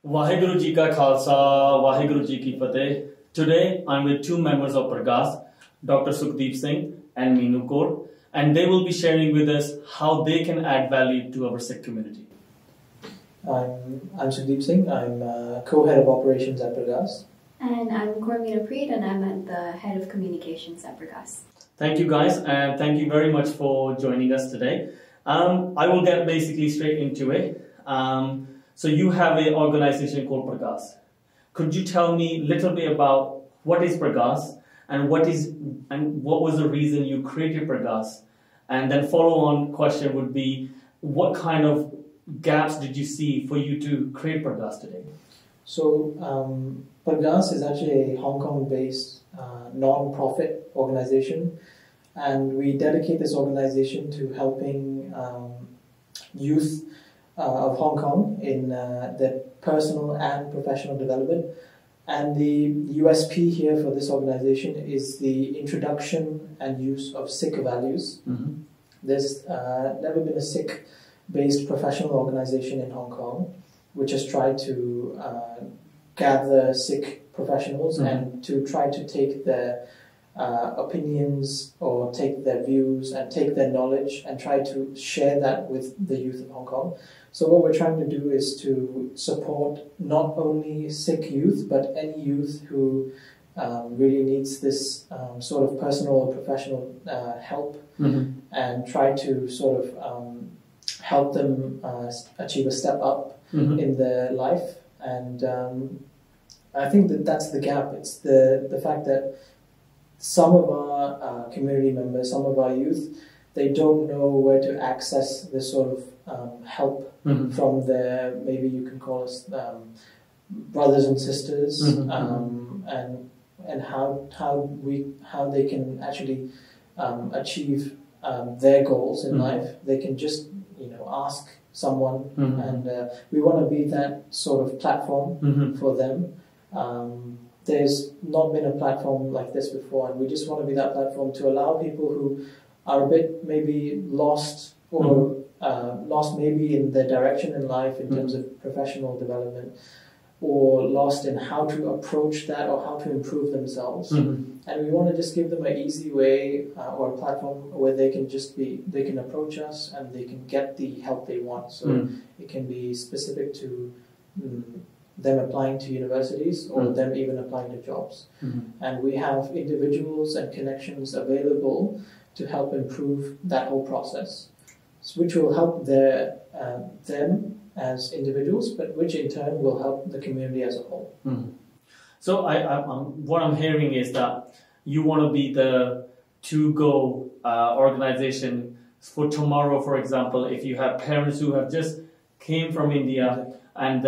Waheguru Ji Ka Khalsa, Waheguru Ji Ki Fateh. Today I'm with two members of Pargaas, Dr. Sukhdeep Singh and Meenu Kaur, and they will be sharing with us how they can add value to our Sikh community. I'm Sukhdeep Singh. I'm co-head of operations at Pargaas. And I'm Meenu Kaur, and I'm at the head of communications at Pargaas. Thank you guys, and thank you very much for joining us today. I will get basically straight into it. So you have an organization called Pargaas. Could you tell me a little bit about what is Pargaas and what was the reason you created Pargaas? And then follow-on question would be, what kind of gaps did you see for you to create Pargaas today? So Pargaas is actually a Hong Kong-based non-profit organization, and we dedicate this organization to helping youth of Hong Kong in their personal and professional development. And the USP here for this organization is the introduction and use of Sikh values. Mm-hmm. There's never been a Sikh-based professional organization in Hong Kong which has tried to gather Sikh professionals mm-hmm. and to try to take their opinions or take their views and take their knowledge and try to share that with the youth of Hong Kong. So what we're trying to do is to support not only Sikh youth, but any youth who really needs this sort of personal or professional help, mm-hmm. and try to sort of help them achieve a step up mm-hmm. in their life. And I think that's the gap. It's the fact that some of our community members, some of our youth, they don't know where to access this sort of help mm-hmm. from their, maybe you can call us brothers and sisters, mm-hmm. and how they can actually achieve their goals in mm-hmm. life. They can just ask someone, mm-hmm. and we want to be that sort of platform mm-hmm. for them. There's not been a platform like this before, and we just want to be that platform to allow people who are a bit maybe lost or lost maybe in their direction in life in terms of professional development, or lost in how to approach that or how to improve themselves. Mm-hmm. And we want to just give them an easy way or a platform where they can approach us and they can get the help they want. So it can be specific to them applying to universities or them even applying to jobs. Mm-hmm. And we have individuals and connections available to help improve that whole process, which will help them as individuals, but which in turn will help the community as a whole. Mm-hmm. So what I'm hearing is that you want to be the to-go organization for tomorrow. For example, if you have parents who have just came from India and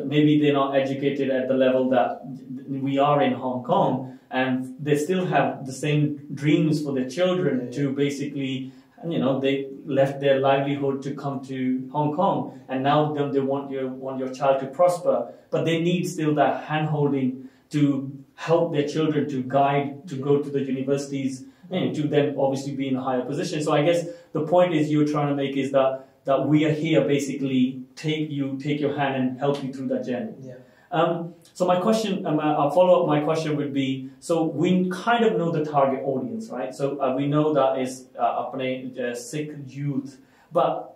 maybe they're not educated at the level that we are in Hong Kong, and they still have the same dreams for their children to basically, they left their livelihood to come to Hong Kong, and now they want your child to prosper, but they need still that hand-holding to help their children to guide, to go to the universities, and to then obviously be in a higher position. So I guess the point is you're trying to make is that we are here basically take your hand and help you through that journey. Yeah. So my question, I'll follow up. My question would be: so we kind of know the target audience, right? So we know that is apne Sikh youth, but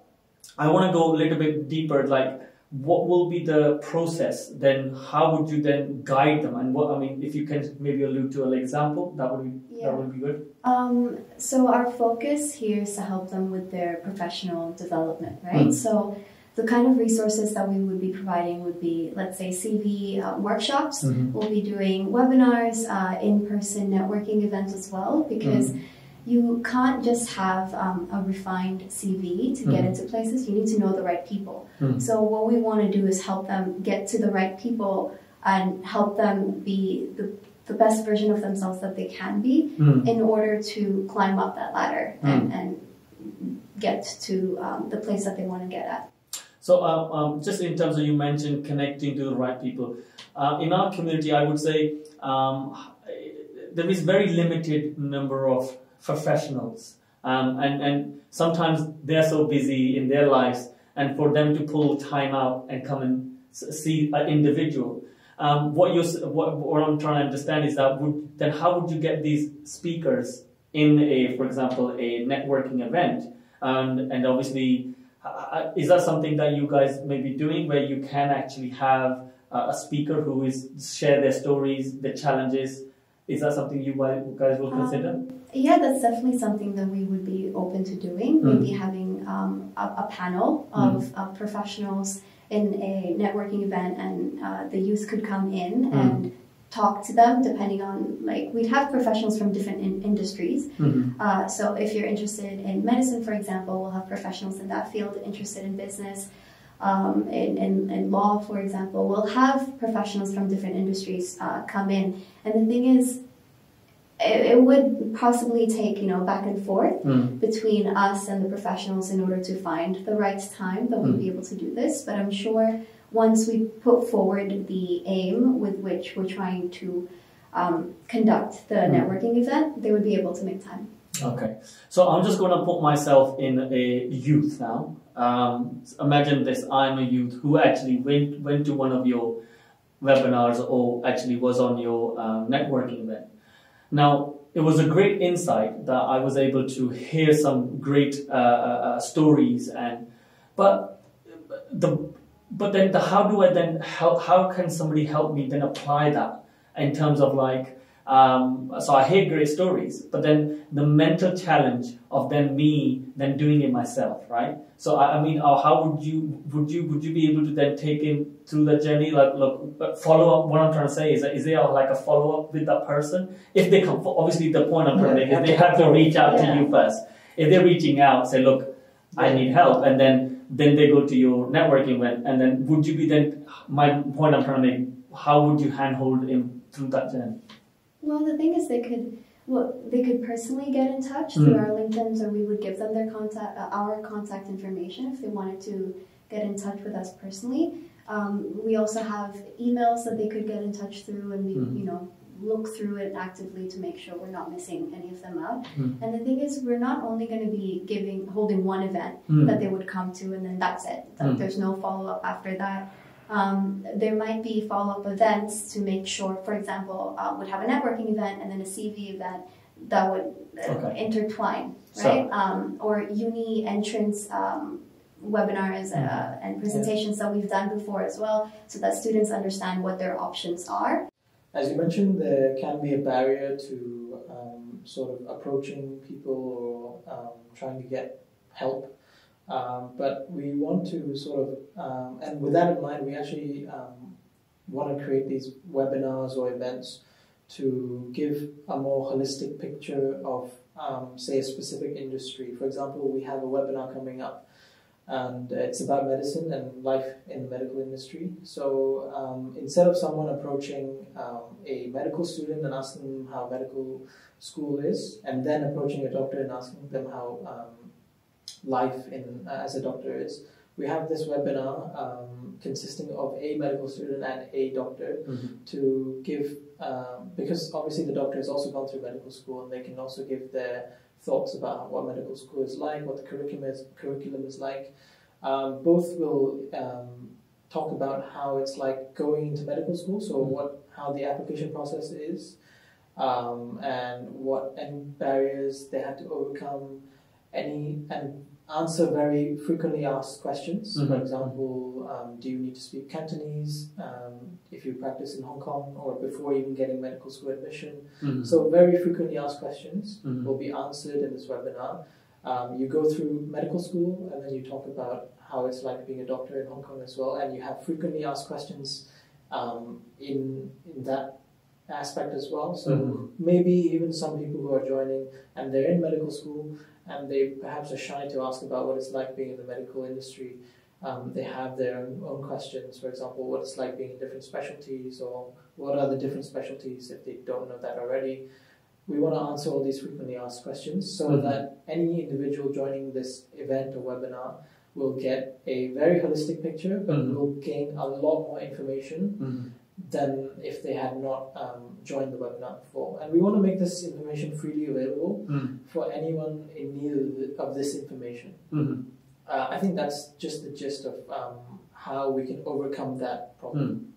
I want to go a little bit deeper. Like, what will be the process? Then, how would you then guide them? And if you can maybe allude to an example, that would be good. So our focus here is to help them with their professional development, right? So the kind of resources that we would be providing would be, let's say, CV workshops. Mm-hmm. We'll be doing webinars, in-person networking events as well, because you can't just have a refined CV to get into places. You need to know the right people. So what we want to do is help them get to the right people and help them be the best version of themselves that they can be in order to climb up that ladder and get to the place that they want to get at. So just in terms of, you mentioned connecting to the right people. In our community, I would say there is very limited number of professionals. And sometimes they're so busy in their lives, and for them to pull time out and come and see an individual. What I'm trying to understand is that then how would you get these speakers in for example, a networking event, and obviously, is that something that you guys may be doing where you can actually have a speaker who is share their stories, their challenges? Is that something you guys will consider? Yeah, that's definitely something that we would be open to doing. Maybe having a panel of professionals in a networking event, and the youth could come in and talk to them, depending on, like, we'd have professionals from different industries. So if you're interested in medicine, for example, we'll have professionals in that field. Interested in business, in law, for example, we'll have professionals from different industries come in. And the thing is, it would possibly take, back and forth between us and the professionals in order to find the right time that we'd be able to do this. But I'm sure once we put forward the aim with which we're trying to conduct the networking event, they would be able to make time. Okay, so I'm just going to put myself in a youth now. Imagine this: I'm a youth who actually went to one of your webinars or actually was on your networking event. Now, it was a great insight that I was able to hear some great stories, but then how can somebody help me then apply that in terms of so I hear great stories, but then the mental challenge of me doing it myself, right? So I mean, how would you be able to then take him through the journey? Follow up. What I'm trying to say is there like a follow up with that person? If they come, obviously the point I'm trying to make is they have to reach out to you first. If they're reaching out, say, look, I need help, and then they go to your networking event, and then would you be then? My point I'm trying to make: how would you handhold him through that journey? Well, the thing is, they could personally get in touch through our LinkedIn's, or we would give them their our contact information if they wanted to get in touch with us personally. We also have emails that they could get in touch through, and we, look through it actively to make sure we're not missing any of them out. And the thing is, we're not only going to be holding one event that they would come to, and then that's it. There's no follow up after that. There might be follow-up events to make sure, for example, we'd have a networking event and then a CV event that would intertwine, right? Or uni entrance webinars and presentations that we've done before as well, so that students understand what their options are. As you mentioned, there can be a barrier to sort of approaching people or trying to get help. But we want to sort of, and with that in mind, we actually want to create these webinars or events to give a more holistic picture of, say, a specific industry. For example, we have a webinar coming up, and it's about medicine and life in the medical industry. So instead of someone approaching a medical student and asking them how medical school is, and then approaching a doctor and asking them how life as a doctor is, we have this webinar consisting of a medical student and a doctor to give, because obviously the doctor has also gone through medical school, and they can also give their thoughts about what medical school is like, what the curriculum is like. Both will talk about how it's like going into medical school, so how the application process is, and what any barriers they had to overcome, and answer very frequently asked questions. For example, do you need to speak Cantonese if you practice in Hong Kong, or before even getting medical school admission? So very frequently asked questions will be answered in this webinar. You go through medical school, and then you talk about how it's like being a doctor in Hong Kong as well, and you have frequently asked questions in that aspect as well. So maybe even some people who are joining and they're in medical school and they perhaps are shy to ask about what it's like being in the medical industry. They have their own questions, for example, what it's like being in different specialties, or what are the different specialties if they don't know that already. We want to answer all these frequently asked questions so that any individual joining this event or webinar will get a very holistic picture, but will gain a lot more information than if they had not joined the webinar before. And we want to make this information freely available for anyone in need of this information. I think that's just the gist of how we can overcome that problem.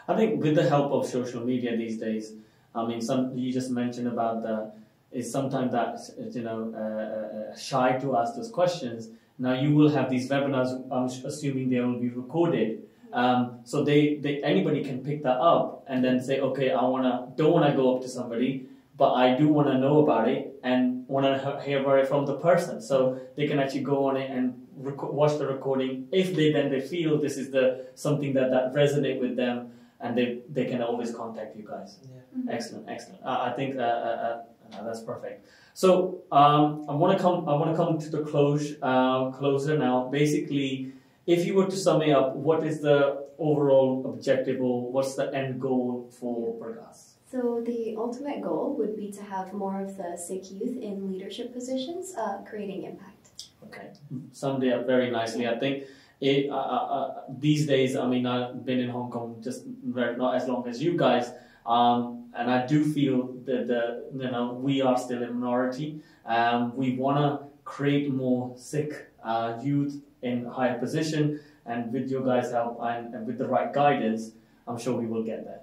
I think with the help of social media these days, I mean, you just mentioned about is sometimes that shy to ask those questions. Now you will have these webinars. I'm assuming they will be recorded, so anybody can pick that up and then say, okay, don't wanna go up to somebody, but I do wanna know about it and wanna hear about it from the person. So they can actually go on it and watch the recording. If they feel this is something that resonate with them, and they can always contact you guys. Yeah. Excellent. I think that's perfect. So I want to come to the closer now. Basically, if you were to sum it up, what is the overall objective, or what's the end goal for Pargaas? So the ultimate goal would be to have more of the Sikh youth in leadership positions, creating impact. Okay, summed it up very nicely. I think these days, I mean, I've been in Hong Kong just not as long as you guys, and I do feel that we are still a minority. We want to create more Sikh youth in higher position, and with your guys' help and with the right guidance, I'm sure we will get there.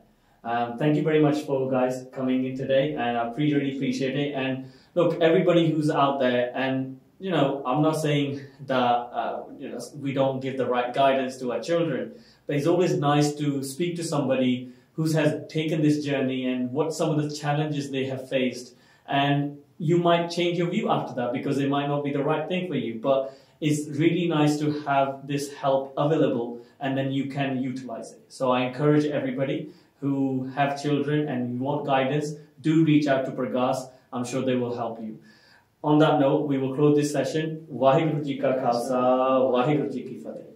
Thank you very much for guys coming in today, and I really appreciate it. And look, everybody who's out there, and I'm not saying that we don't give the right guidance to our children, but it's always nice to speak to somebody who has taken this journey and what some of the challenges they have faced, and you might change your view after that because it might not be the right thing for you. But it's really nice to have this help available, and then you can utilize it. So I encourage everybody who have children and you want guidance, do reach out to Pargaas. I'm sure they will help you. On that note, we will close this session. Waheguru Ji Ka Khalsa, Waheguru Ji Ki Fateh.